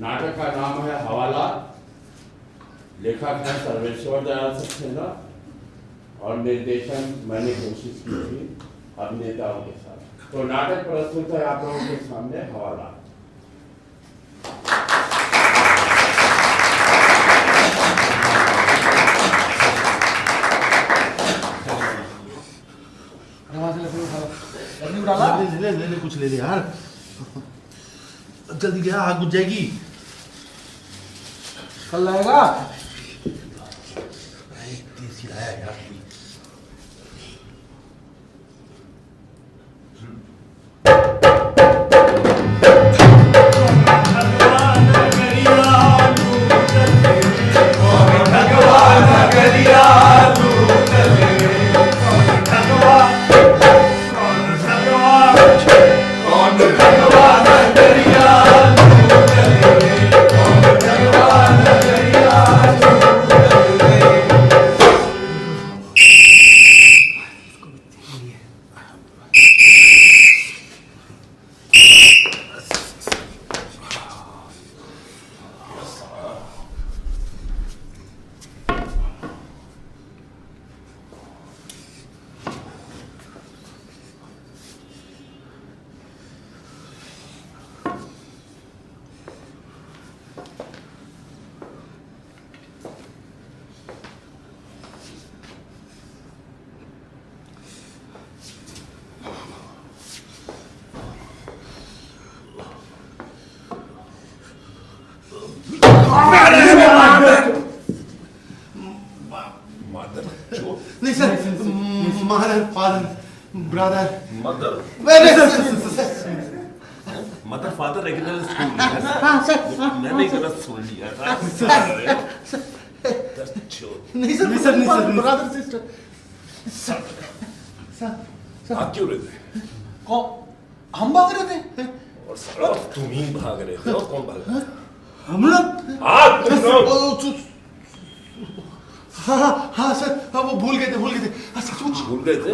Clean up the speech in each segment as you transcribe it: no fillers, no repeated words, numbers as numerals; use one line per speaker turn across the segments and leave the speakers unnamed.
नाटक का नाम है हवाला। लेखक है सर्वेश्वर दयाल सक्सेना और निर्देशन मैंने कोशिश की थी अभिनेताओं के साथ। तो नाटक प्रस्तुत है आप लोगों के सामने हवाला।
ले कुछ ले यार, जल्दी गया, आग बुझ जाएगी।
कल लाएगा
तेज लाया यार। नहीं sir, mother, father, brother,
mother mother father regular school मैंने गलत सुन लिया था।
नहीं सर, ब्रदर सिस्टर।
भाग क्यों रहे थे?
कौन? हम भाग रहे थे
और साला तुम ही भाग रहे थे और कौन भाग रहा?
हम लोग।
तुम लोग
हाँ सर, हाँ वो भूल गए थे सचमुच
भूल गए थे?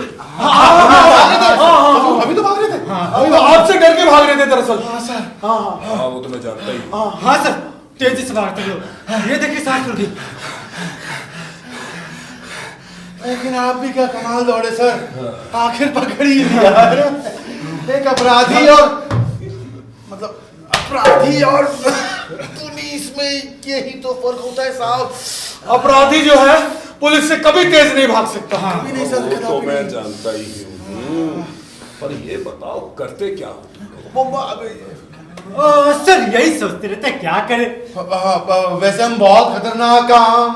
अभी तो भाग रहे थे।
अभी तो आपसे डर के भाग रहे थे दरअसल।
हाँ सर,
हाँ वो तो मैं जानता ही हूँ।
हाँ सर, तेजी से भागते हो। ये देखिए सांस रुक गई।
लेकिन आप भी क्या कमाल दौड़े सर, आखिर पकड़ ही लिया। एक अपराधी और पुलिस में यही तो फर्क होता है साहब।
अपराधी जो है पुलिस से कभी तेज नहीं भाग सकता।
कभी नहीं सर,
वो तो मैं जानता ही हूँ, पर ये बताओ करते क्या हो?
सर यही सोचते रहते क्या करें।
वैसे हम बहुत खतरनाक काम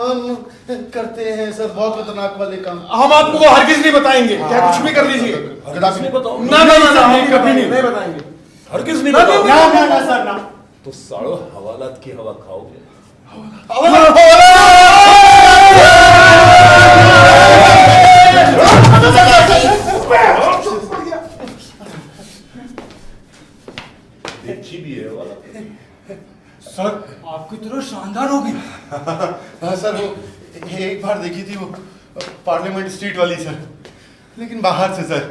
करते हैं सर, बहुत खतरनाक वाले काम।
हम आपको हरगिज नहीं बताएंगे, क्या कुछ भी कर लीजिए।
हरगिज नहीं बताओ?
ना हम कभी नहीं बताएंगे।
हरगिज नहीं बताओ?
ना सर ना।
तो सालो हवालात की हवा खाओगे? देखी भी है वाला
सर आपकी तरह शानदार होगी।
हाँ सर, वो एक बार देखी थी वो पार्लियामेंट स्ट्रीट वाली सर, लेकिन बाहर से सर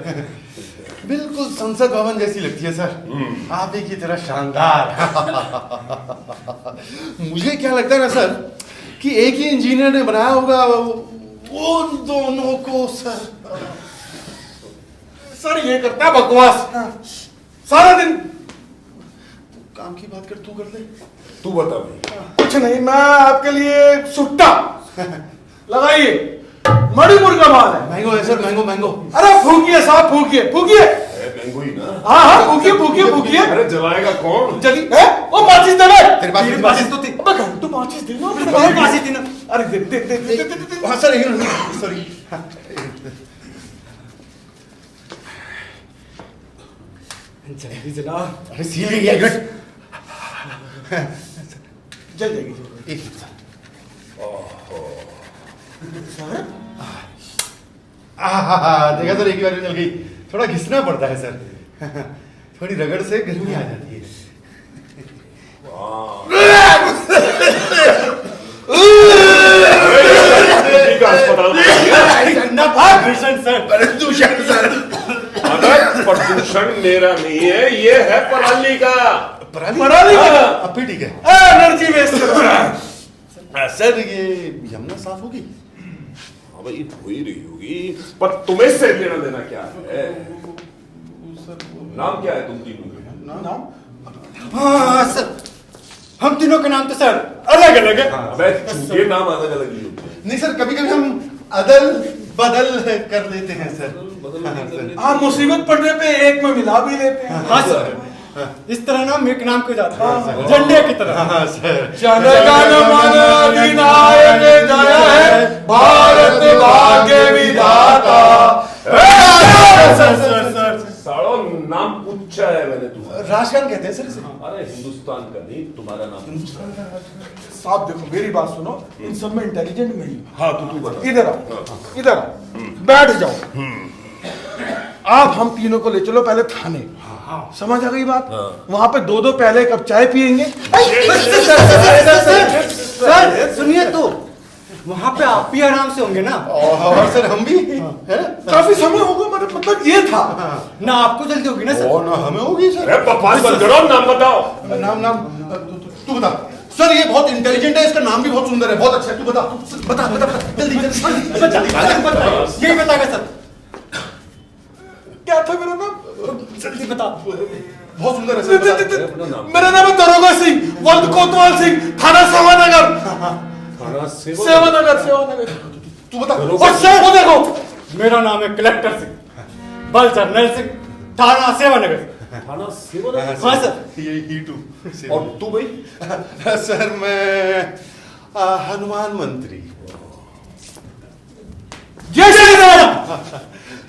बिल्कुल संसद भवन जैसी लगती है सर। आप ही की तरह शानदार। मुझे क्या लगता है ना सर कि एक ही इंजीनियर ने बनाया होगा उन दोनों को सर।
सर ये करता है बकवास सारा दिन।
काम की बात कर, तू कर ले।
तू बता भाई।
कुछ नहीं, मैं आपके लिए सुट्टा लगाइए। मणिपुर का माल है।
मैंगो है सर, मैंगो।
अरे फूकिए साहब, फूकिए।
मैंगो ही ना?
हाँ फूकिए।
अरे जलाएगा कौन?
जल्दी है वो माचिस दे दे।
तेरे पास
माचिस तो थी। अबे तू माचिस दे ना। माचिस दे ना। अरे दे।
हाँ सर, सॉरी।
जल्दी जनाब।
अरे सील गई है गट।
जल जाएगी।
एक मिनट सर। देखा सर, एक ही बार में जल गई। थोड़ा घिसना पड़ता है सर, थोड़ी रगड़ से गर्मी आ जाती है।
प्रदूषण मेरा नहीं है, ये है पराली का।
पराली
अब भी ठीक है।
एनर्जी वेस्ट कर रहा है।
सर ये यमुना साफ होगी?
हाँ भाई हो ही रही होगी, पर तुम्हें से लेना देना क्या है? नाम क्या है तुम तीनों के?
नाम
हाँ सर, हम तीनों के नाम तो सर अलग अलग है।
अबे चूतिए नाम अलग अलग ही होते हैं।
नहीं सर, कभी कभी हम अदल बदल कर लेते हैं सर।
हाँ, मुसीबत पड़ने पे एक में मिला भी लेते हैं।
हाँ सर, इस तरह नाम एक नाम को जाता है झंडे की तरह। हाँ सर।
जनगण मन अधिनायक जय है भारत भाग्य विधाता।
सर सर सर
साड़ो नाम पूछा है मैंने तुम्हारा।
राशन कहते हैं सर इसे।
अरे हिंदुस्तान का नहीं, तुम्हारा नाम।
साहब देखो मेरी बात सुनो, इन सब में इंटेलिजेंट में ही।
हाँ तू बता।
इधर आओ, इधर आओ, बैठ जाओ। आप हम तीनों को ले चलो पहले थाने। समझ आ गई बात? वहां पे दो पहले कप चाय पियेंगे।
सर सुनिए तो, वहाँ पे आप भी आराम से होंगे ना? और सर हम भी है ना?
काफी समय होगा, मतलब ये था
ना आपको जल्दी होगी ना सर?
ना हमें होगी सर।
अरे बकवास बंद करो, नाम बताओ।
नाम नाम तू बता सर। ये बहुत इंटेलिजेंट है, इसका नाम भी बहुत सुंदर है, बहुत अच्छा है। तू बता बता बता बता जल्दी जल्दी यही बताएगा सर।
क्या था मेरा नाम?
जल्दी बता। बहुत सुंदर है सर।
मेरा नाम है दरोगा सिंह, वल्द कोतवाल सिंह, थाना सेवानगर। सेवानगर सेवानगर।
तू बता।
और सर वो देखो,
मेरा नाम है कलेक्टर सिंह, बल जर्नल सिंह, थाना सेवानगर।
थाना सेवानगर।
हाँ सर, ये ही टू।
और तू भाई?
सर मैं हनुमान मंत्री,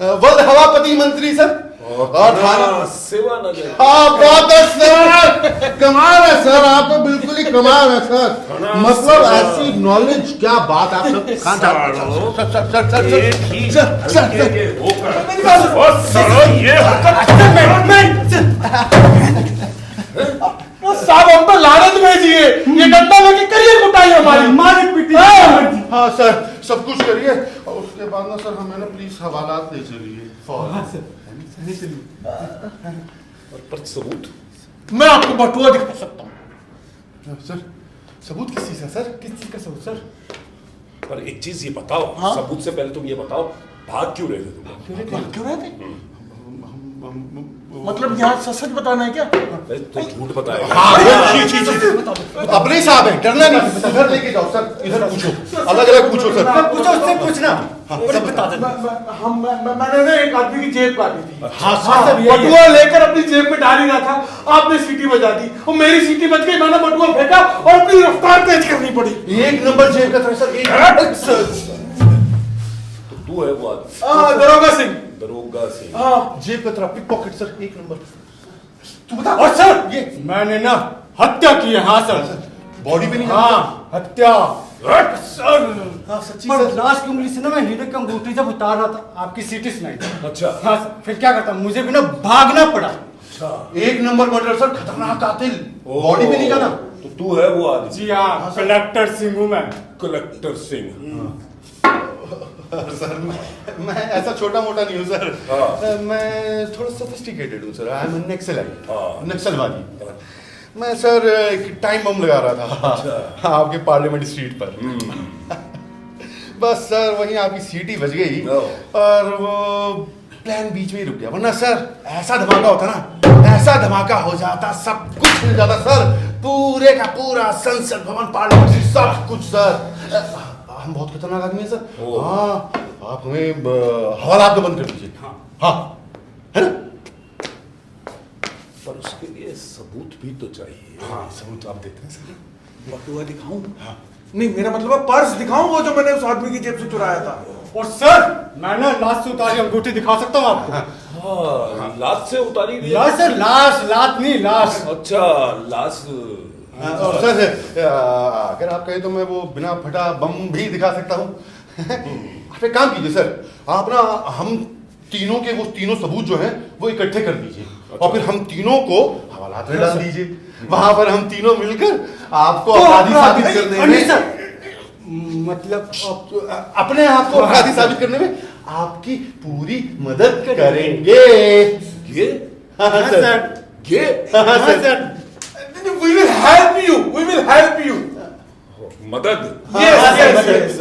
वल्द हवापति मंत्री सर। और थाना
सेवानगर।
हाँ बहुत है सर, कमाल है सर, आप तो बिल्कुल ही कमाल है सर। मतलब ऐसी नॉलेज, क्या बात आप सब खान
साहब हम तो लानत भेजिए, ये डंडा लेके करिए कुटाई हमारी, मारी पीटी।
हाँ सर, सब कुछ करिए और उसके बाद ना सर हमें ना प्लीज हवालात ले चलिए।
पर सबूत?
मैं आपको बटुआ दिखा सकता हूँ।
सर सबूत किस चीज का सर? किस चीज का सबूत सर?
पर एक चीज ये बताओ, सबूत से पहले तुम ये बताओ, भाग क्यों रहे थे तुम?
क्यों रहते? मतलब यहाँ सच बताना है क्या?
तो झूठ बताएगा।
अपने साहब है, डरना नहीं। इधर लेके जाओ सर, इधर पूछो, अलग अलग पूछो सर।
पूछो उससे पूछना। सब बता दे।
मैंने ना एक आदमी की जेब काटी थी।
हाँ सर,
बटुआ लेकर अपनी जेब में डाल ही रहा था, आपने सीटी बजा दी और मेरी सीटी बज गई। मैंने बटुआ फेंका और अपनी रफ्तार तेज करनी पड़ी।
एक नंबर जेब का था सर, एक
तो तू है वो आदमी?
दरोगा सिंह।
दरोगा सिंह।
जेब का था, पिक पॉकेट सर, एक नंबर।
तू बता।
और सर ये मैंने ना हत्या की है। हाँ सर,
बॉडी पे नहीं?
हाँ हत्या सर।
हाँ सच्ची
पर
सर।
लास्ट की उंगली से ना मैं हीरे की अंगूठी जब उतार रहा था, आपकी सीटी सुनाई।
अच्छा।
हाँ सर, फिर क्या करता, मुझे भी ना भागना पड़ा।
एक नंबर मर्डर सर, खतरनाक कातिल। बॉडी पे नहीं जाना।
तो तू है वो आदमी?
जी हाँ, कलेक्टर सिंह हूँ मैं।
कलेक्टर सिंह।
सर मैं ऐसा छोटा मोटा नहीं हूँ सर। मैं थोड़ा सोफिस्टिकेटेड हूँ सर। आई एम नक्सलाइट, नक्सलवादी। मैं सर एक टाइम बम लगा रहा था आपके पार्लियामेंट स्ट्रीट पर। बस सर वहीं आपकी सीटी बज गई और वो प्लान बीच में ही रुक गया, वरना सर ऐसा धमाका होता ना, ऐसा धमाका हो जाता, सब कुछ मिल जाता सर, पूरे का पूरा संसद भवन, पार्लियामेंट, सब कुछ सर। हम बहुत खतरनाक आदमी है सर। हाँ, आप हमें हवालात तो बंद कर दीजिए। हाँ है ना?
पर उसके लिए सबूत भी तो चाहिए।
हाँ सबूत आप देते हैं सर।
बटुआ दिखाऊं? नहीं, मेरा मतलब है पर्स दिखाऊं, वो जो मैंने उस आदमी की जेब से चुराया था।
और सर मैं ना लाश से उतारी अंगूठी दिखा सकता हूँ आपको।
हाँ, लाश से उतारी हुई है?
लाश सर, लाश, लात नहीं लाश।
अच्छा, लाश।
और सर अगर आप कहें तो मैं वो बिना फटा बम भी दिखा सकता हूँ। आप एक काम कीजिए सर, आप ना हम तीनों के वो तीनों सबूत जो हैं वो इकट्ठे कर दीजिए। और फिर हम तीनों को हवालात में डाल दीजिए। वहां पर हम तीनों मिलकर आपको अपराधी साबित करने में,
मतलब
अपने आप को अपराधी साबित करने में आपकी पूरी मदद करेंगे।
ये?
हाँ सर,
ये?
हाँ sir.
we will help you. We will help you.
मदद?
Yes.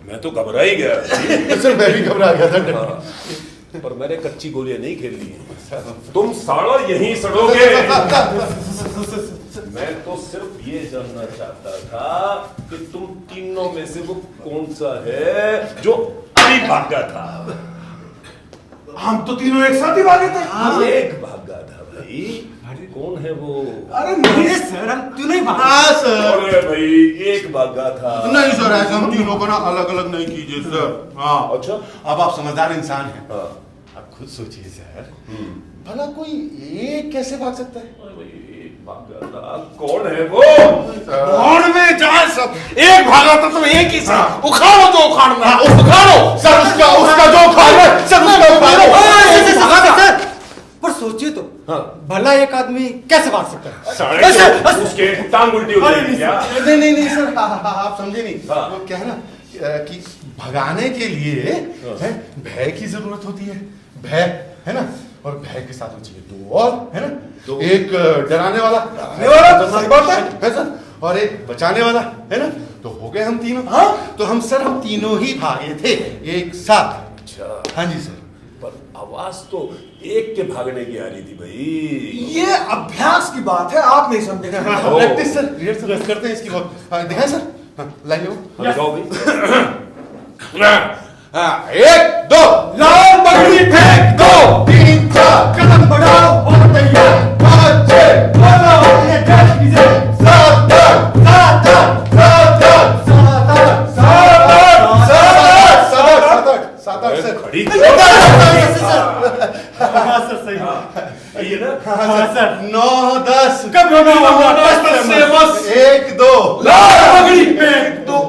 मैं तो घबरा ही गया।
सर मैं भी घबरा गया था।
हाँ, पर मैंने कच्ची गोलियां नहीं खेल ली। तुम साला यहीं सड़ोगे। मैं तो सिर्फ ये जानना चाहता था कि तुम तीनों में से वो कौन सा है जो अभी भागा था।
हम तो तीनों एक साथ ही भागे थे।
एक भागा था भाई। कौन है वो?
अरे नहीं सर, हम तीनों ही भागे।
हाँ सर।
अरे भाई एक भागा था।
नहीं सर, ऐसे हम तीनों को ना अलग अलग नहीं कीजिए सर। हाँ
अच्छा।
अब आप समझदार इंसान हैं।
हाँ।
आप खुद सोचिए सर, भला कोई एक कैसे भाग सकता है?
अरे भाई एक भागा था। कौन है वो?
कौन में जाए सब, एक भागा था तो एक ही सर। उखाड़ो जो उखाड़ना है, उखाड़ो
सर उसका जो उखाड़ है, सर उसका उखाड़ो।
सर पर सोचिए तो,
हाँ।
भला एक आदमी कैसे भाग सकता है?
साढ़े क्यों? उसके टांग उल्टी हो जाएगी क्या?
नहीं सर, आप समझे नहीं।
हाँ।
वो क्या है ना कि भगाने के लिए है, भय की जरूरत होती है। भय है ना, और भय के साथ में चाहिए दो और, है ना,
दो।
एक डराने वाला
सही बात
है सर, और एक बचाने वाला, है ना। तो हो गए हम तीनों।
हाँ।
तो हम तीनों ही भागे थे एक साथ।
अच्छा।
हाँ जी सर।
पर आवाज तो एक के भागने की आ रही थी भाई।
ये अभ्यास की बात है, आप नहीं समझे।
प्रैक्टिस सर, रिहर्सल करते हैं इसकी बहुत। दिखाएं सर, लाइन लो।
दिखाओ भाई।
एक दो,
लाल पगड़ी फेंक दो,
3 4
कदम बढ़ाओ और तैयार,
5 6
बोलो अपने देश की जय,
7 8
सात आठ,
7 8
सात आठ,
7 8 सर।
खड़ी
हाँ सर सही।
ये ना।
हाँ सर।
9 10
कब होगा बस से बस।
1 2
लाल पगड़ी फेंक दो।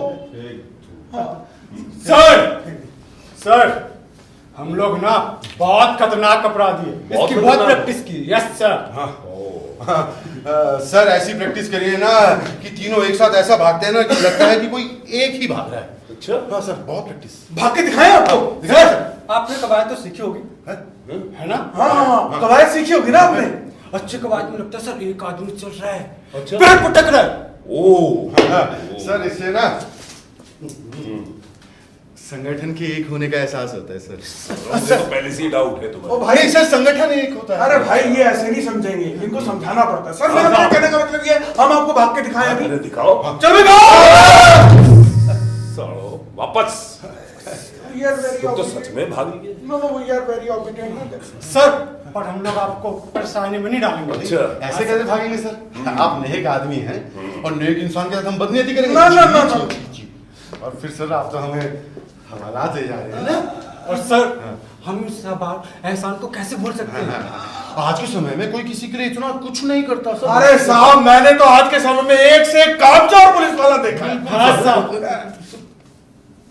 सर हम लोग ना बहुत खतरनाक अपराधी है,
बहुत
इसकी बहुत
खतरनाक।
प्रैक्टिस की। Yes sir.
सर ऐसी प्रैक्टिस करिए ना कि तीनों एक साथ ऐसा भागते हैं ना कि लगता है कि कोई एक ही भाग रहा है।
अच्छा।
हाँ सर, बहुत प्रैक्टिस।
भाग के दिखाएं आपको।
दिखाएं सर।
आपने कवायद तो सीखी होगी, है ना?
हाँ, कवायद सीखी होगी ना आपने।
अच्छे कवायद में लगता है सर एक आदमी चल रहा है,
अच्छा।
पेड़ पटक रहा है।
ओ।
सर इससे ना संगठन के एक होने का एहसास होता है सर।
मुझे तो पहले से ही डाउट है
ओ
तुम्हें।
भाई,
सर संगठन एक होता है।
अरे भाई ये ऐसे नहीं समझेंगे, इनको समझाना पड़ता है। सर मेरा कहने का मतलब ये है, हम आपको भाग के दिखाएं अभी।
अरे दिखाओ।
चलो जाओ।
सालो वापस।
यार वेरी
तुम तो सच में भागी गए।
नो नो यार वेरी ऑब्वियस।
सर पर हम लोग आपको परेशानी में नहीं डालेंगे।
अच्छा।
ऐसे कैसे भागेंगे सर? आप नेक आदमी हैं और नेक इंसान के साथ हम बदनीयती करेंगे?
ना, ना, ना, ना।
जी। और फिर सर आप तो हमें हवाला दे जा रहे हैं ना।
और सर हम इस एहसान को कैसे भूल सकते हैं?
आज के समय में कोई किसी के लिए इतना कुछ नहीं करता सर।
अरे साहब, मैंने तो आज के समय में एक से एक कामचोर पुलिस वाला देखा है।
हाँ साहब।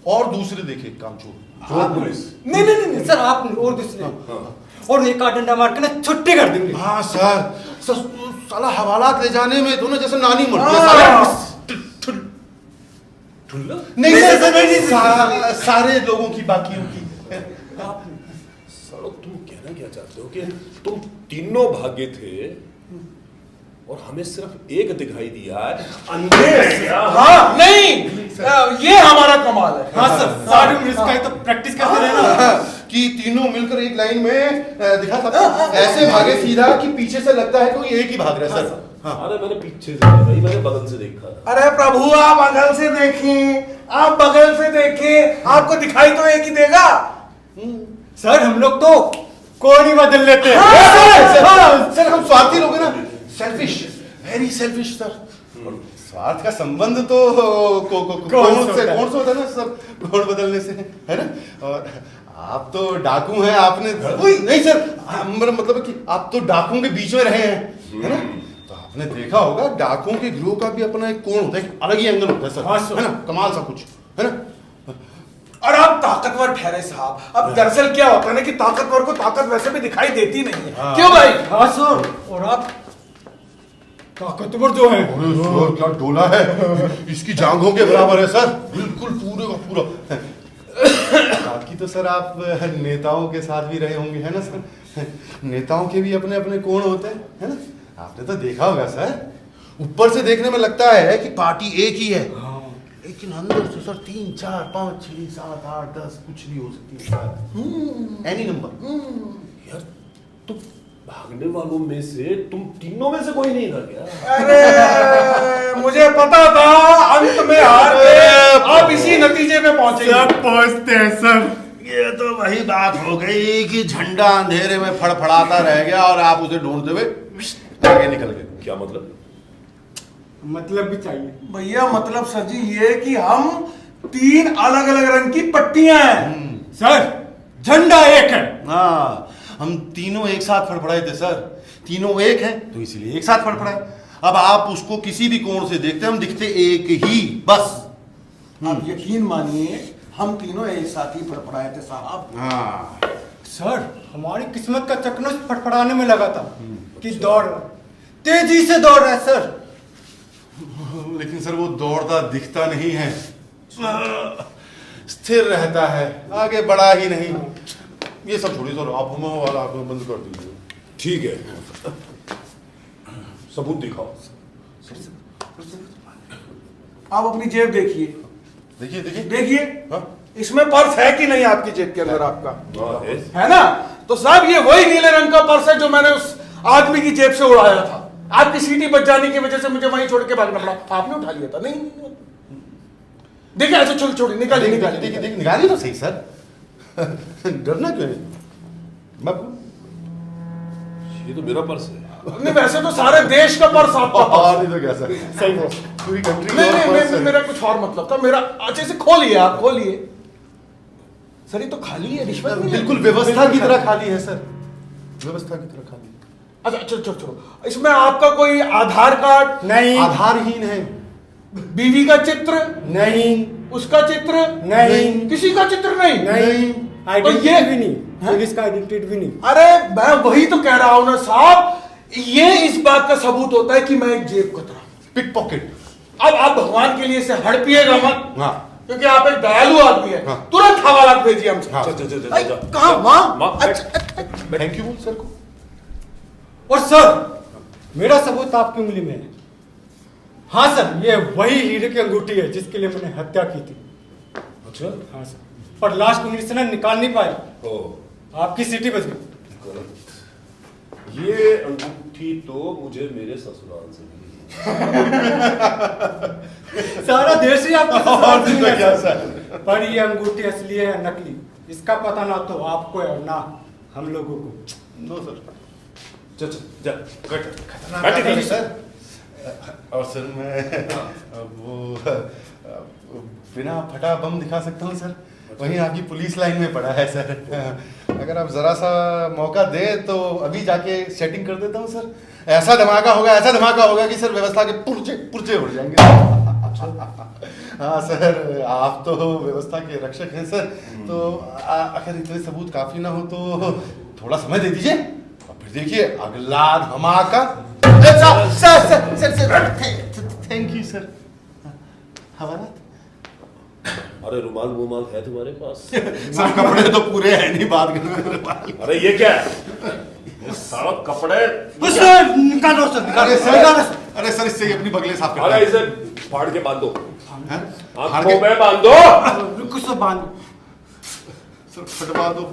और दूसरे देखे कामचोर।
चोर पुलिस।
नहीं सर, आप नहीं, और दूसरे और एक आध डंडा मार के ना छुट्टी कर देंगे।
हाँ सर, साला हवालात ले जाने में दोनों जैसे नानी मरती है
हाँ।
साले।
ठुल्ला।
नहीं
नहीं,
सर,
नहीं, नहीं,
सारे लोगों की बाकियों की।
सालो तुम कहना क्या चाहते हो कि तुम तीनों भागे थे और हमें सिर्फ एक दिखाई दिया? अंधे हैं क्या?
हाँ नहीं, ये हमारा कमाल है।
हाँ सर, सारी उम्र इसका ही तो प्रैक्टिस करते रहे ना।
कि तीनों मिलकर एक लाइन में दिखा सकते हैं। ऐसे भागे सीधा कि पीछे से लगता है कोई एक ही भाग रहा है सर। हाँ।
अरे मैंने पीछे से नहीं भाई, मैंने बगल से देखा था।
अरे प्रभु, आप बगल से देखें, आप बगल से देखें, आपको दिखाई तो एक ही देगा।
सर हम लोग तो कोई नहीं बदल लेते।
सर हम स्वार्थी लोग हैं ना, सेल्फिश, वेरी सेल्फिश सर। स्वार्थ का संबंध तो कौन से होता है ना सर, कौन बदलने से, है ना। और आप तो डाकू हैं, आपने नहीं सर, मतलब कि आप तो डाकुओं के बीच में रहे हैं, है ना। तो आपने देखा होगा डाकुओं के गिरोह का भी अपना एक कोण होता है, एक अलग ही एंगल होता है सर।
हाँ, सर।
है ना, कमाल सा कुछ, है ना।
और आप ताकतवर ठहरे साहब। अब दरअसल क्या होता है ना कि ताकतवर को ताकत वैसे भी दिखाई देती नहीं है।
हाँ।
क्यों भाई?
हाँ सर, और आप ताकतवर जो है।
अरे सर क्या डोला है, इसकी जांघों के बराबर है सर, बिल्कुल पूरे का पूरा। बाकी तो सर आप नेताओं के साथ भी रहे होंगे, है ना सर। नेताओं के भी अपने अपने कोण होते हैं, है ना। आपने तो देखा होगा सर, ऊपर से देखने में लगता है कि पार्टी एक ही है, लेकिन अंदर से सर 3 4 5 6 7 8 10 कुछ भी हो सकती है सर, एनी नंबर।
यार तुम भागने वालों में से तुम तीनों में से कोई नहीं था क्या?
अरे मुझे पता था अंत में हार के आप इसी नतीजे में पहुंचेंगे।
सब पहुंचते हैं सर।
ये तो वही बात हो गई कि झंडा अंधेरे में फड़फड़ाता रह गया और आप उसे ढूंढते हुए आगे निकल गए।
क्या मतलब?
मतलब भी चाहिए
भैया मतलब सर जी ये कि हम 3 अलग अलग रंग की पट्टियां हैं।
सर, झंडा एक है।
हाँ, हम तीनों एक साथ फड़फड़ाए थे सर, तीनों एक हैं तो इसीलिए एक साथ फड़फड़ाए। अब आप उसको किसी भी कोण से देखते, हम दिखते एक ही, बस।
आप यकीन मानिए हम तीनों एक साथ ही फड़फड़ाए थे साहब।
हाँ,
सर, हमारी किस्मत का चकनुस फटफड़ाने में लगा था कि दौड़ रहा, तेजी से दौड़ रहा है सर।
लेकिन सर वो दौड़ता दिखता नहीं है, स्थिर रहता है, आगे बढ़ा ही नहीं। ये सब छोड़िए सर, आप हम वाला आप बंद कर दीजिए।
ठीक है, सबूत दिखाओ।
आप अपनी जेब देखिए,
देखिए देखिए
देखिए
हाँ?
इसमें पर्स है कि नहीं आपकी जेब के अंदर आपका?
हाँ, है।
है ना? तो साहब ये वही नीले रंग का पर्स है जो मैंने उस आदमी की जेब से उड़ाया था। आपकी सीटी बच जाने की वजह से मुझे वहीं छोड़ के भागना पड़ा। आपने उठा लिया था? नहीं देखिए ऐसे छोड़ छोड़ी निकालिए निकालिए।
देखिए देखिए निकालिए तो सही सर, डरना क्यों है? मैं
ये तो मेरा पर्स है।
नहीं वैसे तो सारे देश का पर्स आपका पर्स।
नहीं तो क्या सर,
सही है।
पूरी कंट्री
नहीं नहीं मेरा कुछ और मतलब था। मेरा अच्छे से खोलिए, आप खोलिए। सर ये तो खाली है, रिश्वत नहीं है।
बिल्कुल व्यवस्था की तरह खाली है सर, व्यवस्था की तरह खाली।
अच्छा चलो चलो चलो, इसमें आपका कोई आधार कार्ड?
नहीं,
आधारहीन है।
बीवी का चित्र?
नहीं,
उसका चित्र?
नहीं,
किसी का चित्र नहीं?
नहीं,
तो
आइडेंटिटी
ये
भी नहीं,
हाँ?
पुलिस का आइडेंटिटी भी नहीं।
अरे मैं वही तो कह रहा हूं ना साहब, ये इस बात का सबूत होता है कि मैं एक जेब कतरा।
Pickpocket.
अब आप भगवान के लिए इसे हड़पिएगा मत,
हाँ
क्योंकि आप एक दयालु आदमी है।
हाँ।
तुरंत हवाला भेजिए हमसे।
हाँ।
कहाँ? वहां?
थैंक यू बोल सर को।
और सर, मेरा सबूत आपकी उंगली में है। हाँ सर, ये वही हीरे की अंगूठी है जिसके लिए मैंने हत्या की थी।
अच्छा,
हाँ सर, पर लास्ट उंगली से ना निकाल नहीं पाए,
ओ
आपकी सीटी बच गई।
ये अंगूठी तो मुझे मेरे ससुराल से मिली।
सारा देश ही आपके
और
ससुराल से
तो
मिला
क्या
सर।
सर?
पर ये अंगूठी असली है या नकली, इसका पता ना तो आपको है और ना हम लोगों को।
नो सर,
चल जा,
खतरनाक
बैठ
आदमी
इधर।
सर। और सर मैं वो बिना फटा बम दिखा सकता हूँ सर, वहीं आपकी पुलिस लाइन में पड़ा है सर। अगर आप जरा सा मौका दे तो अभी जाके सेटिंग कर देता हूँ सर। ऐसा धमाका होगा कि सर व्यवस्था के पुर्जे पुर्जे उड़ जाएंगे। हाँ सर, आप तो व्यवस्था के रक्षक हैं सर, तो अगर इतने सबूत काफी ना हो तो थोड़ा समय दे दीजिए और फिर देखिए अगला धमाका। Sir thank you sir. हवाला
अरे रुमाल है तुम्हारे पास?
सर कपड़े तो पूरे हैं नहीं, बात कर।
अरे ये क्या है? ये सारा कपड़े।
सर निकालो सर,
अरे
निकालो
सर, अरे सर इससे अपनी बगले साफ कर।
अरे इसे फाड़ के बांध दो,
हैं?
आंखों में बांध दो।
बिल्कुल सर, बांध।
सर फटवा दो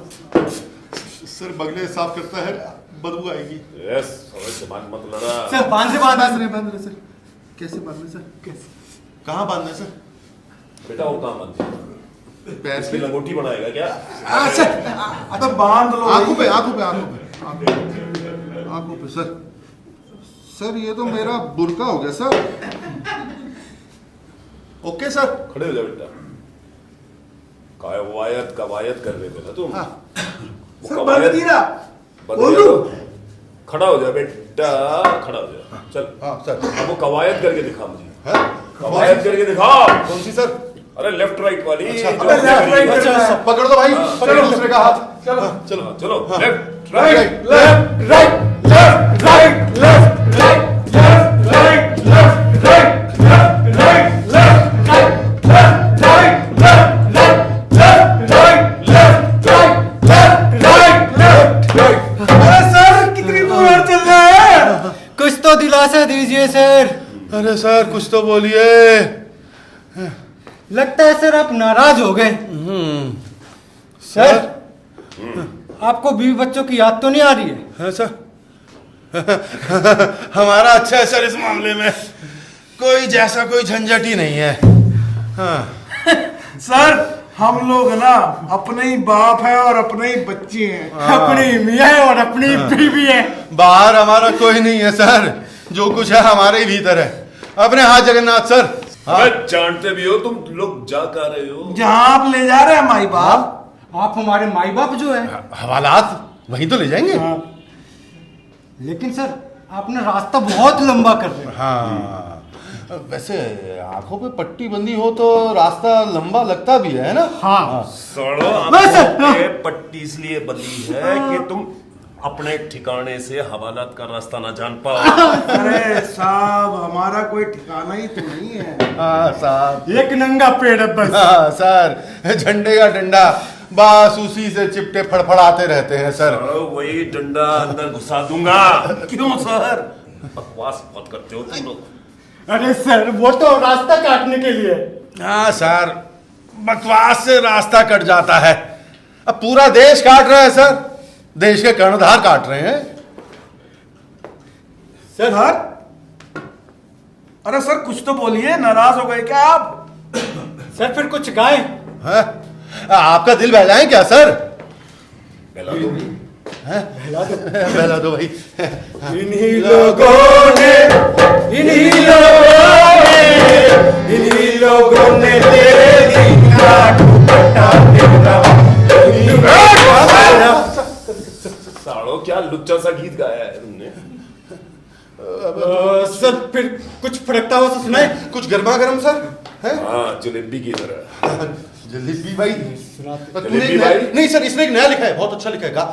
सर, बगले साफ करता है, बदबू आएगी।
यस, समझ से मत लड़ा।
सर बांध से बांध।
बांध रहे सर, कैसे बांध रहे सर? कैसे, कहाँ बांध रहे सर?
बेटा वो कहाँ बांध?
पैर
इसकी
से,
लंगोटी बनाएगा क्या?
तो बांध लो।
आंखों पे सर। सर ये तो मेरा बुर्का हो गया सर। Okay sir.
खड़े हो जा बेटा। कवायद कर रहे थे ना तुम?
हाँ।
वो
सर बंद नहीं रहा।
बंद
बोल
किया
दूं?
तो खड़ा हो जा बेटा, खड़ा हो जा। चल
हाँ सर।
अब वो कवायद करके दिखा मुझे।
हैं?
कवायद करके दिखा।
कौन सी सर?
अरे लेफ्ट राइट वाली।
अच्छा,
जो
अबे left, right
अच्छा,
करना है।
पकड़ दो भाई, पकड़ो दूसरे का हाथ।
चलो
चलो
चलो left
right
right.
Left right left right left right left right left right left right left right left right left right left right. अरे सर कितनी दूर और चल रहे हैं?
कुछ
अरे सर कुछ तो बोलिए।
लगता है सर आप नाराज हो गए। सर आपको बीवी बच्चों की याद तो नहीं आ रही है?
हाँ सर हमारा अच्छा है सर, इस मामले में कोई जैसा कोई झंझट ही नहीं है। हाँ
सर हम लोग ना अपने ही बाप है और अपने ही बच्चे हैं।
अपनी मियाँ है और अपनी बीवी है।
बाहर हमारा कोई नहीं है सर, जो कुछ है हमारे ही भीतर है। अपने हाथ जगन्नाथ सर।
अबे जानते भी हो तुम लोग जा कर रहे हो?
जहाँ आप ले जा रहे हैं माई बाप।
आप हमारे माई बाप जो है।
हवालात वहीं तो ले जाएंगे।
हाँ। लेकिन सर आपने रास्ता बहुत लंबा कर दिया।
हाँ वैसे आंखों पे पट्टी बंदी हो तो रास्ता लंबा लगता भी है ना।
हाँ
सड़ो
वैसे-
आंखों पे पट्टी इसलिए बंदी है कि तुम अपने ठिकाने से हवालात का रास्ता ना जान पाओ।
अरे साहब हमारा कोई ठिकाना ही तो नहीं है।
हाँ साहब।
एक नंगा पेड़ है बस।
हाँ सर झंडे का डंडा बस उसी से चिपटे फड़फड़ाते रहते हैं सर।
सड़ो वही डंडा अंदर घुसा दूंगा।
क्यों सर?
बकवास बहुत करते हो तुम लोग।
अरे सर वो तो रास्ता काटने के लिए।
हाँ सर बकवास से रास्ता कट जाता है। अब पूरा देश काट रहा है सर, देश के कर्णधार काट रहे हैं।
सर अरे सर कुछ तो बोलिए, नाराज हो गए क्या आप?
सर फिर कुछ गाएं।
हाँ? आपका दिल बहलाएं क्या सर?
पहला तो
बहला दो भाई।
इन्हीं लोगों ने तेरे दिन का दुपट्टा तेरा।
साड़ो क्या लुच्चा सा गीत गाया है तुमने?
सर फिर कुछ फड़कता हुआ सुनाए।
कुछ गर्मा गर्म सर है?
हाँ जलेबी की तरह।
जलेबी भाई। तूने
जलेबी भाई?
नहीं सर इसने एक नया लिखा है, बहुत अच्छा लिखा है। गा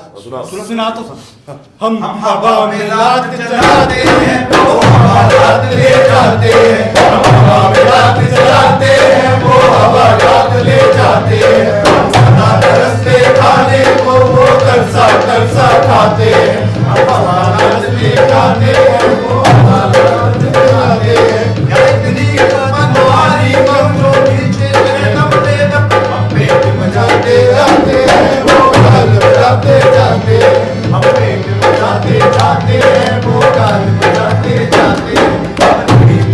सुना तो सर। हम हवा में लात चलाते हैं वो हवा लात ले जाते हैं। हम हवा में लात चलाते हैं वो हवा लात ले जाते हैं। हम सदा तरसते खाने को वो तरसा तरसा खाते हैं। हम हवा तरसते खाने को वो हवा लात ले जाते हैं। इतनी मनमानी कमरों नीचे नमले नम हम पेट बजाते जाते हैं वो गाल बजाते जाते हैं। हम पेट बजाते जाते हैं वो गाल बजाते जाते हैं।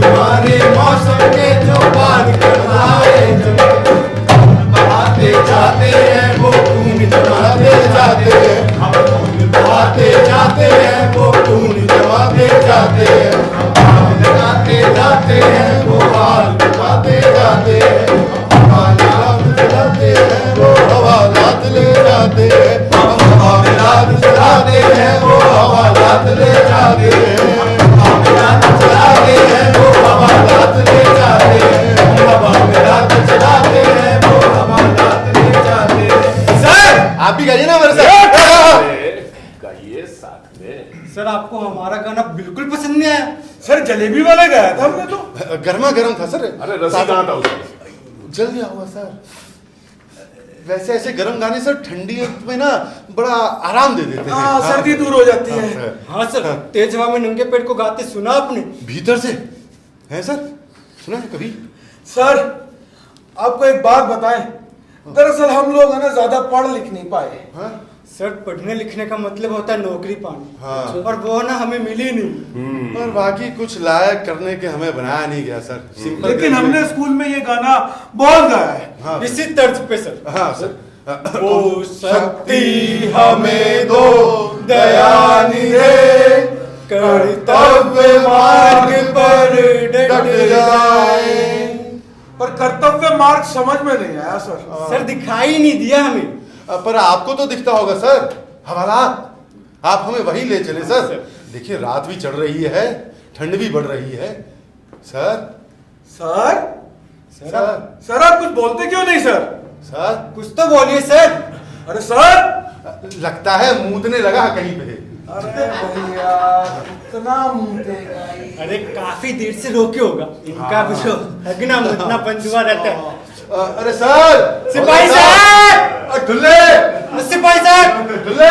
तुम्हारे मौसम के जो पार कर रहा है बहाते जाते हैं वो खून जमाते जाते हैं। हम खून बहाते जाते हैं वो खून जमाते जाते हैं। हम लगाते जाते हैं वो हाल बताते जाते हैं। हवालात चलाते हैं वो हवालात ले जाते हैं। हम हवालात चलाते हैं वो हवालात ले जाते हैं। हवालात चलाते हैं वो हवालात ले जाते हैं। हवालात चलाते हैं वो हवालात ले जाते हैं। सर
आप भी गाइए ना मेरे साथ।
गाइए साथ में।
सर आपको हमारा गाना बिल्कुल पसंद नहीं आया?
सर जलेबी वाला गया था हमने तो।
गर्मा गर्म था सर।
अरे रसी कहाँ था उसमें?
जल गया हुआ सर। वैसे ऐसे गर्म गाने सर ठंडी में ना बड़ा आराम दे देते हैं।
हाँ सर्दी दूर हो जाती है।
सर।
हाँ सर तेज हवा में नंगे पेड़ को गाते सुना आपने?
भीतर से है सर, सुना है कभी?
सर आपको एक बात बताएं, दरअसल हम लोग है ना ज्यादा पढ़ लिख नहीं पाए।
हाँ?
सर पढ़ने लिखने का मतलब होता है नौकरी पाना।
हाँ।
और वो ना हमें मिली नहीं।
और बाकी कुछ लायक करने के हमें बनाया नहीं गया सर। सिंपल
लेकिन हमने स्कूल में ये गाना बहुत गाया है।
हाँ
इसी तर्ज पे सर।
हाँ सर।
वो शक्ति हमें दो दयानिधे कर्तव्य मार्ग पर डट जाए।
पर कर्तव्य मार्ग समझ में नहीं आया सर।
सर दिखाई नहीं दिया हमें।
पर आपको तो दिखता होगा सर हवालात। आप हमें वही ले चले सर। देखिए रात भी चढ़ रही है, ठंड भी बढ़ रही है सर।
सर
सर
सर आप कुछ बोलते क्यों नहीं सर?
सर
कुछ तो बोलिए सर।
अरे सर
लगता है मूतने लगा कहीं पे।
अरे भैया इतना मूतेगा ही।
अरे काफी देर से रोके होगा इनका भी तो हगना मुतना बंद हुआ रहता है।
अरे सर
सिपाही साहब!
ढुल्ले
सिपाही साहब!
ढुल्ले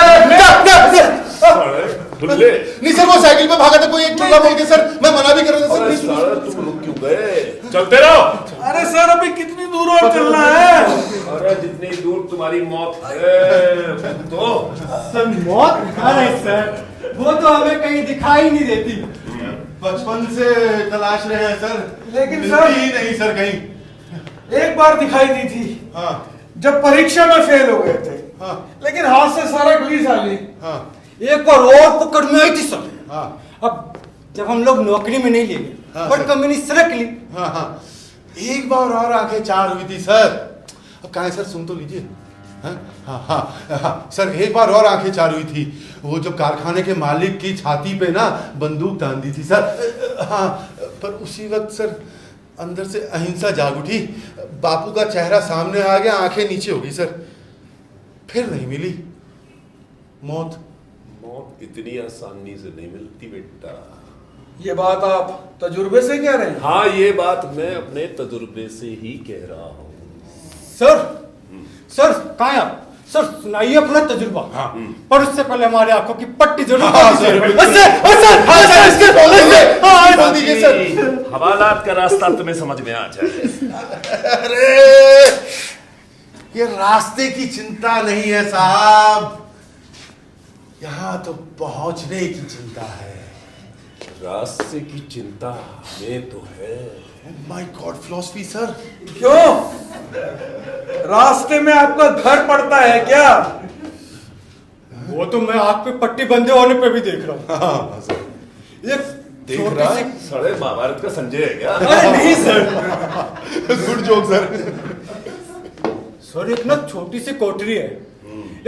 खुले।
नहीं सर, वो साइकिल पे भागा था, कोई एक चूल्हा बोल के सर, मैं मना भी कर रहा था सर,
अरे
प्लीज।
साला तुम रुक क्यों गए? चलते रहो।
अरे सर अभी कितनी दूर और चलना है?
अरे जितनी दूर तुम्हारी मौत है तो
सर मौत? अरे सर वो तो हमें कहीं दिखाई नहीं देती।
बचपन से तलाश रहे हैं सर,
लेकिन
मिलती
सर-
ही नहीं सर कहीं।
एक बार दिखाई दी थी,
हाँ
जब परीक्षा में फेल हो गए थे,
हाँ
लेकिन हाथ से सारा गली साली।
हाँ
एक बार और पकड़ में आई थी सर।
हाँ
अब जब हम लोग नौकरी में नहीं लिए
हाँ,
बट
सर।
कंपनी सरक ली।
हाँ हाँ, एक बार और आंखें चार हुई थी सर। अब कहा है सर, सुन तो लीजिए। हाँ हाँ हाँ हाँ सर, एक बार और आंखें चार हुई थी, वो जब कारखाने के मालिक की छाती पे ना बंदूक तान दी थी सर। हाँ, पर उसी वक्त सर अंदर से अहिंसा जाग उठी, बापू का चेहरा सामने आ गया, आंखें नीचे हो गई सर, फिर नहीं मिली मौत।
मौत इतनी आसानी से नहीं मिलती बेटा।
ये बात आप तजुर्बे से कह रहे हैं?
हाँ, ये बात मैं अपने तजुर्बे से ही कह रहा हूँ।
सर सर कहाँ हैं आप? सर सुनाइए अपना तजुर्बा।
हाँ।
पर उससे पहले हमारे आंखों की पट्टी जरूर
हाँ,
कर
सर,
दीजिए।
बिल्कुल।
इसके
बोल दीजिए सर।
हवालात का रास्ता तुम्हें समझ में आ जाए।
अरे ये रास्ते की चिंता नहीं है साहब, यहाँ तो पहुंचने की चिंता है।
रास्ते की चिंता हमें तो है।
My God, philosophy sir.
क्यों? रास्ते में आपका घर पड़ता है क्या?
वो तो मैं आंख पे पट्टी बंधे होने पे भी देख रहा हूँ।
हाँ सर,
एक
देख
छोटी
रहा
सी-
है?
सड़े महाभारत का संजय है क्या?
अरे नहीं sir.
Good joke sir.
Sir एक ना छोटी सी कोठरी है,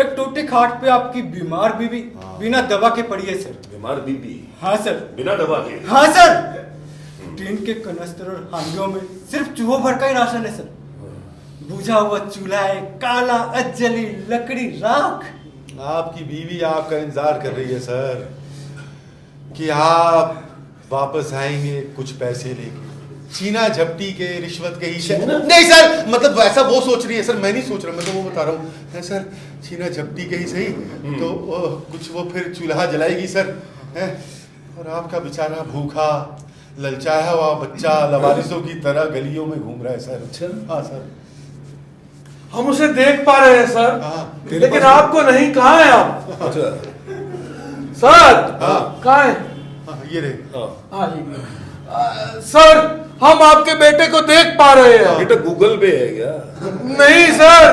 एक टूटी खाट पे आपकी बीमार बीवी बिना दवा के पड़ी है सर।
बीमार बीबी
हाँ सर।
बिना दवा के?
हाँ सर। टीन के कनस्तर और हांडियों में सिर्फ चूहों भर का ही राशन है सर। बुझा हुआ चूल्हा है, काला अजली लकड़ी राख।
आपकी बीवी आपका इंतजार कर रही है सर, कि आप वापस आएंगे कुछ पैसे लेके, चीना झपटी के, रिश्वत के ही। नहीं सर, मतलब वैसा वो सोच रही है सर, मैं नहीं सोच रहा, मैं तो वो बता रहा हूँ। है सर, चीना झपटी के ही सही, तो कुछ वो फिर चूल्हा जलाएगी सर, है? और आपका बेचारा भूखा ललचाया हुआ बच्चा लवारिसों की तरह गलियों में घूम रहा है सर।
अच्छा।
हाँ सर।
हम उसे देख पा रहे हैं सर,
हाँ।
लेकिन आपको नहीं। कहाँ हैं आप?
अच्छा।
सर
हाँ।
कहाँ हैं?
हाँ, ये रहे।
हाँ,
सर हम आपके बेटे को देख पा रहे हैं।
बेटा गूगल पे है क्या?
नहीं सर,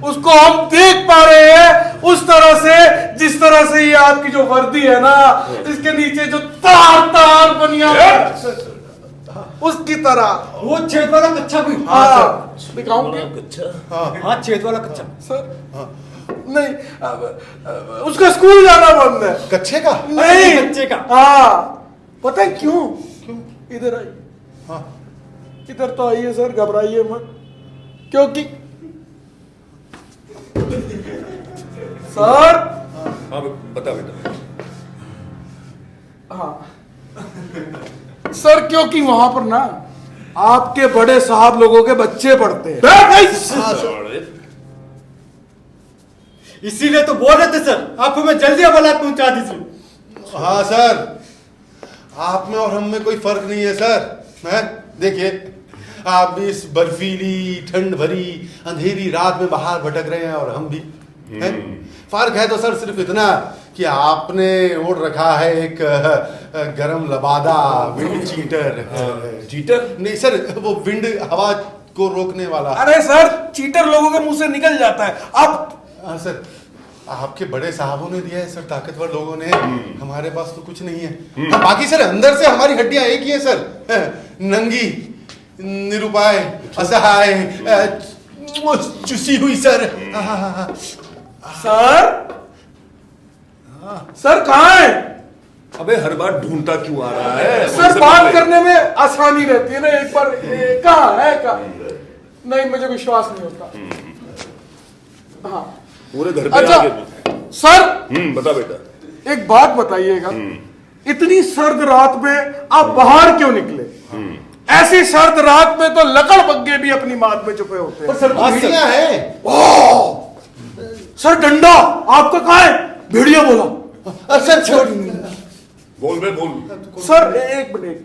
उसको हम देख पा रहे हैं उस तरह से जिस तरह से ये आपकी जो वर्दी है ना, इसके नीचे जो तार तार बनिया उसकी तरह।
वो छेद वाला कच्चा भी।
हाँ दिखाऊंगे
अच्छा।
हाँ छेद वाला कच्चा।
सर। नहीं अब उसका स्कूल जाना बंद है।
कच्चे का?
नहीं
बच्चे का।
हाँ पता है क्यों? इधर आइए।
हाँ।
इधर तो आइए सर, घबराइए मत, क्योंकि सर।
हाँ बता बेटा।
हाँ सर, क्योंकि वहां पर ना आपके बड़े साहब लोगों के बच्चे पढ़ते हैं।
साले।
इसीलिए तो बोल रहे थे सर, आप हमें जल्दी हवालात पहुंचा दीजिए।
हाँ सर, आप में और हम में कोई फर्क नहीं है सर। हैं? देखिए, आप भी इस बर्फीली ठंड भरी अंधेरी रात में बाहर भटक रहे हैं और हम भी हैं। फर्क है तो सर सिर्फ इतना कि आपने ओढ़ रखा है एक गरम लबादा विंड चीटर।
चीटर?
नहीं सर, वो विंड हवा को रोकने वाला।
अरे सर, चीटर लोगों के मुंह से निकल जाता है। अब
हाँ सर, आपके बड़े साहबों ने दिया है सर, ताकतवर लोगों ने। हमारे पास तो कुछ नहीं है। बाकी सर अंदर से हमारी हड्डियां एक ही है सर, नंगी, निरुपाय, असहाय, चुसी हुई सर।
सर, सर कहाँ है?
अबे हर बार ढूंढता क्यों आ रहा है?
सर
हमसे
बात
पहले।
करने में आसानी रहती है ना, एक बार कहाँ है कहाँ? नहीं मुझे विश्वास नहीं होता। हाँ
पूरे घर पे
अच्छा
आगे भी।
सर,
बता बेटा।
एक बात बताइएगा, इतनी सर्द रात में आप बाहर क्यों निकले? ऐसी सर्द रात में तो लकड़ बग्गे भी अपनी मात में छुपे होते हैं।
सर भेड़िया है।
सर डंडा आपका कहाँ है? भेड़िया बोला।
सर
बोल बे बोल।
सर एक मिनट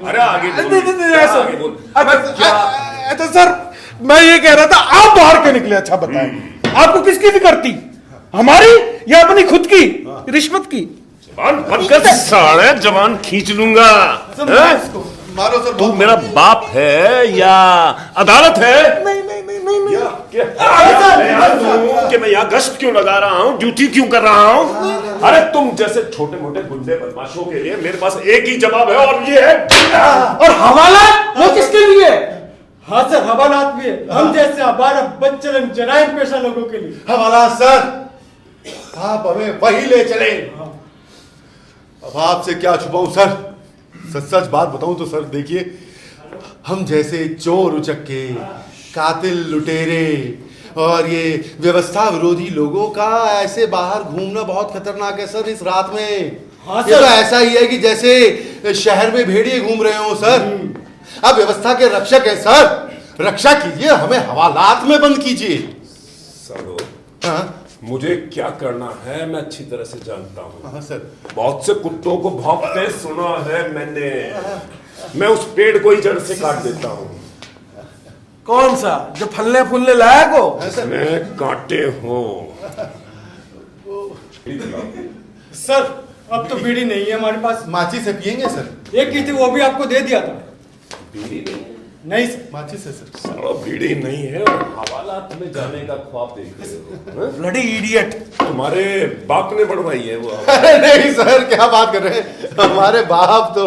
अरे आगे बोल।
नहीं,
क्या
सर।
आगे बोल।
अच्छा सर, मैं ये कह रहा था, आप बाहर क्यों निकले? अच्छा बताएं, आपको किसकी फिक्र थी, हमारी या अपनी खुद की रिश्वत की?
जवान बंद कर साले, जवान खींच लूंगा। हैं?
मारो सर,
तू मेरा बाप है या अदालत है?
नहीं नहीं नहीं नहीं नहीं।
कि मैं यहाँ गश्त क्यों लगा रहा हूँ, ड्यूटी क्यों कर रहा हूँ? अरे तुम जैसे छोटे मोटे गुंडे बदमाशों के लिए मेरे पास एक ही जवाब है और ये है,
और हवाला वो किसके लिए?
हाँ सर, हवालात भी है हम जैसे आवारा बदचलन जराइम पेशा लोगों के लिए।
हवाला सर, आप हमें वही ले चले। अब आपसे क्या छुपाऊं सर, सच सच बात बताऊं तो सर देखिए, हम जैसे चोर उचक्के, कातिल लुटेरे और ये व्यवस्था विरोधी लोगों का ऐसे बाहर घूमना बहुत खतरनाक है सर इस रात में।
हाँ
ये
सर।
तो ऐसा ही है कि जैसे शहर में भेड़िए घूम रहे हो सर। आप व्यवस्था के रक्षक हैं सर, रक्षा कीजिए, हमें हवालात में बंद कीजिए।
सरो,
हाँ
मुझे क्या करना है मैं अच्छी तरह से जानता हूँ।
हाँ सर,
बहुत से कुत्तों को भौंकते सुना है मैंने, मैं उस पेड़ को ही जड़ से काट देता हूँ।
कौन सा, जो फलने फूलने लायक हो?
मैं कांटे हूँ।
सर अब तो बीड़ी नहीं है हमारे पास,
माची से पियेंगे सर?
एक ही थी वो भी आपको दे दिया था।
बीड़ी नहीं है?
नहीं सर।
माची से सर।
सालो बीड़ी नहीं है और हवालात में जाने का ख्वाब देख रहे हो, हैं?
Bloody idiot.
तुम्हारे बाप ने बढ़वाई है वो।
अरे नहीं सर, क्या बात कर रहे हैं, हमारे बाप तो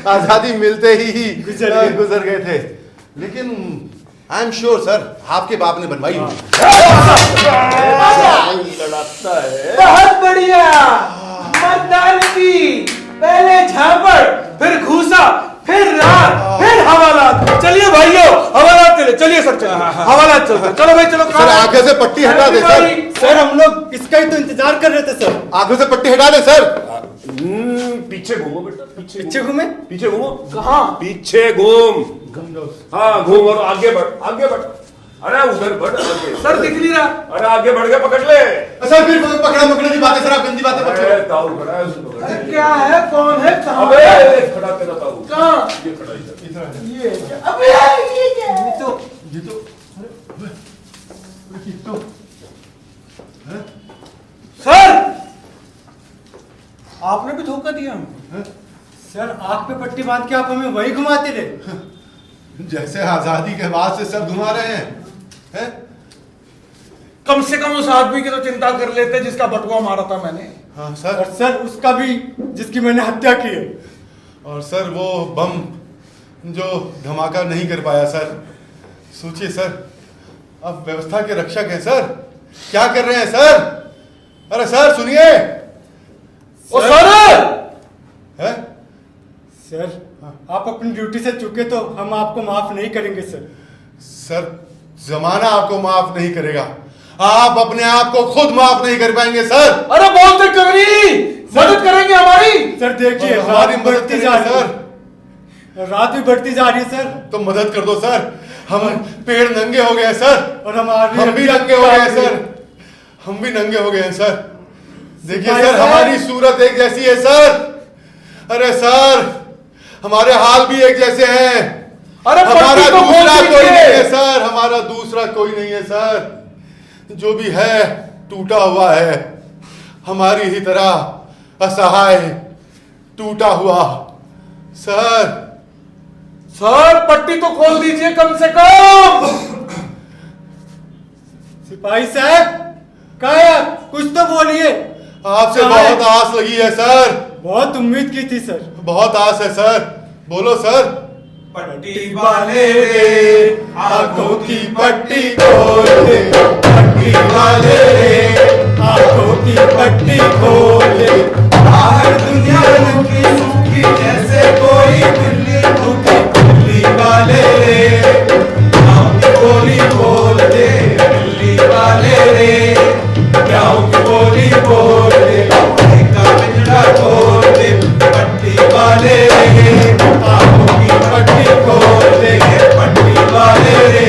आजादी मिलते ही गुजर गए थे, लेकिन आई एम श्योर सर आपके बाप ने बनवाई होगी।
लड़ाता है।
बहुत बढ़िया, मतदान की पहले झापड़, फिर घूसा, फिर रात, फिर हवालात। चलिए भाइयों, हवालात चले, चलिए सर, चलिए हवालात चलते। चलो भाई चलो।
सर आंखें से पट्टी हटा दे सर।
सर हम लोग इसका ही तो इंतजार कर रहे थे सर।
आंखों से पट्टी हटा दे सर।
पीछे घूमो बेटा,
पीछे घूमे।
पीछे घूमो।
कहाँ?
पीछे घूम। हाँ घूम और आगे बढ़, आगे बढ़। अरे उधर बढ़, आगे।
सर दिख नहीं रहा।
अरे आगे बढ़ के पकड़ ले।
सर फिर पकड़ा पकड़े की बातें सर, आप गंदी बातें मत
अरे
करो।
ताऊ खड़ा है, उसको पकड़ ले।
क्या है, कौन है, कहाँ
अबे
है?
खड़ा तेरा ताऊ।
कहाँ?
ये खड़ा इधर।
ये क्या? अबे ये क्या है? सर आपने भी धोखा दिया हमको।
सर आंख पे पट्टी बांध के आप हमें वही घुमाते थे।
जैसे आजादी के बाद से सब घुमा रहे हैं।
कम से कम उस आदमी की तो चिंता कर लेते जिसका बटुआ मारा था मैंने।
हाँ सर।
और सर उसका भी जिसकी मैंने हत्या की है।
और सर वो बम जो धमाका नहीं कर पाया सर, सोचिए सर, अब व्यवस्था के रक्षक हैं सर, क्या कर रहे हैं सर? अरे सर सुनिए।
ओ सर
है?
सर आप अपनी ड्यूटी से चुके तो हम आपको माफ नहीं करेंगे सर।
सर जमाना आपको माफ नहीं करेगा, आप अपने आप को खुद माफ नहीं कर पाएंगे सर।
अरे बोलते क्यों नहीं, मदद करेंगे हमारी।
सर देखिए
और हमारी
रात
मदद
बढ़ती जा
करेंगे
रही है, रात भी बढ़ती जा रही है सर।
तो मदद कर दो सर, हम पेड़ नंगे हो गए हैं सर,
और हमारी
हम भी नंगे हो गए हैं सर, हम भी नंगे हो गए हैं सर। देखिए सर हमारी सूरत एक जैसी है सर। अरे सर हमारे हाल भी एक जैसे हैं।
अरे
हमारा
पट्टी तो खोल
दूसरा कोई
दीजिए।
नहीं है सर, हमारा दूसरा कोई नहीं है सर। जो भी है टूटा हुआ है, हमारी ही तरह असहाय टूटा हुआ सर।
सर पट्टी तो खोल दीजिए कम से कम।
सिपाही साहब कहाँ है आप? कुछ तो बोलिए।
आपसे
कहाँ है?
बहुत आस लगी है सर,
बहुत उम्मीद की थी सर।
बहुत आस है सर, बोलो सर।
पट्टी वाले रे आंखों की पट्टी खोल दे, पट्टी वाले रे आंखों की पट्टी खोल दे। बाहर दुनिया रुकी सूखी जैसे कोई बिल्ली भूखी, बिल्ली वाले रे गाँव की बोली बोल दे, बिल्ली वाले रे गाँव की बोली बोल दे। का पिंजरा खोल दे, पट्टी वाले रे आंखों की पट्टी खोल दे, पट्टी वाले रे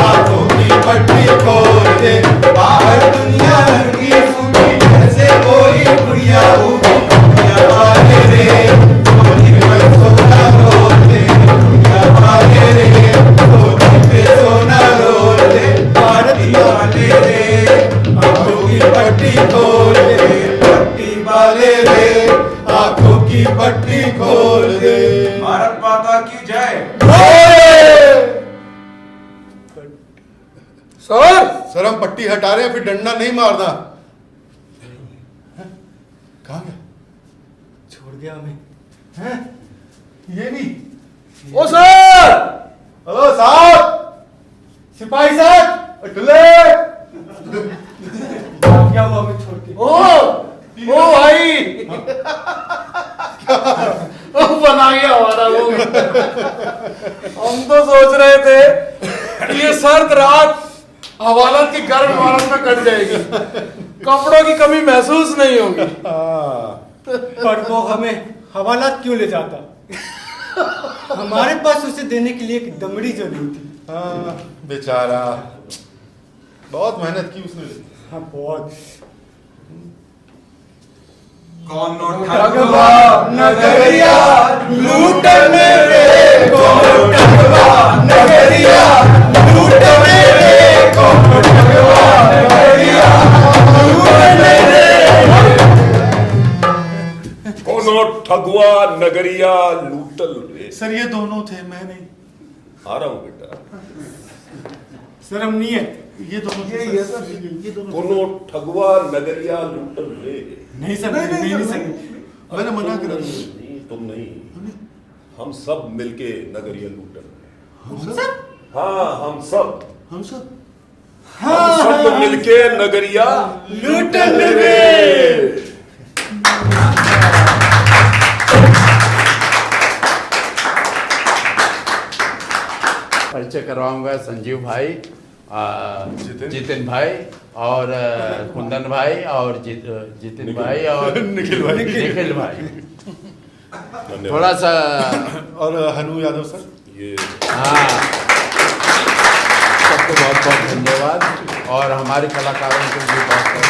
आंखों की पट्टी खोल दे। बाहर दुनिया रंगी सूखी जैसे कोई गुड़िया होगी, गुड़िया वाले रे
सर
सर हम पट्टी हटा रहे हैं, फिर डंडा नहीं मारना। कहाँ गया?
छोड़ गया हमें। हैं? ये भी।
ओ सर,
हेलो साहब,
सिपाही साहब,
टुल्ले।
क्या हुआ हमें छोड़ के?
ओ भाई, बना गया हमारा लोग। हम तो सोच रहे थे कि ये सर्द रात हवालात की गर्म इमारत में कट जाएगी, कपड़ों की कमी महसूस नहीं होगी।
पर वो हमें हवालात क्यों ले जाता? हमारे पास उसे देने के लिए एक दमड़ी जो नहीं थी।
हाँ, बेचारा बहुत मेहनत की उसने।
हाँ बहुत।
कौन
ठगवा नगरिया लूटने रे, कौन ठगवा नगरिया लूटने रे, कौन ठगवा नगरिया लूटने रे।
कोनो ठगुआ नगरिया लूटल रे।
सर ये दोनों थे, मैं नहीं।
आ रहा हूं बेटा।
शर्म नहीं है?
ये दोनों थे
ये
सर, ये दोनों थे।
कोनो ठगुआ नगरिया लूटल रे।
नहीं सर, नहीं सर।
मैंने मना करा।
नहीं, तुम नहीं, हम सब मिलके नगरिया लूटल रे।
हम सब
हाँ, हम सब
हम सब
हम सब मिलके नगरिया
लूटन रे।
परिचय करवाऊंगा संजीव भाई, जितिन भाई और कुंदन भाई और जितिन भाई और निखिल भाई।
धन्यवाद।
थोड़ा सा
और हनु यादव सर।
ये
हाँ, सबको बहुत बहुत धन्यवाद और हमारे कलाकारों को भी बहुत बहुत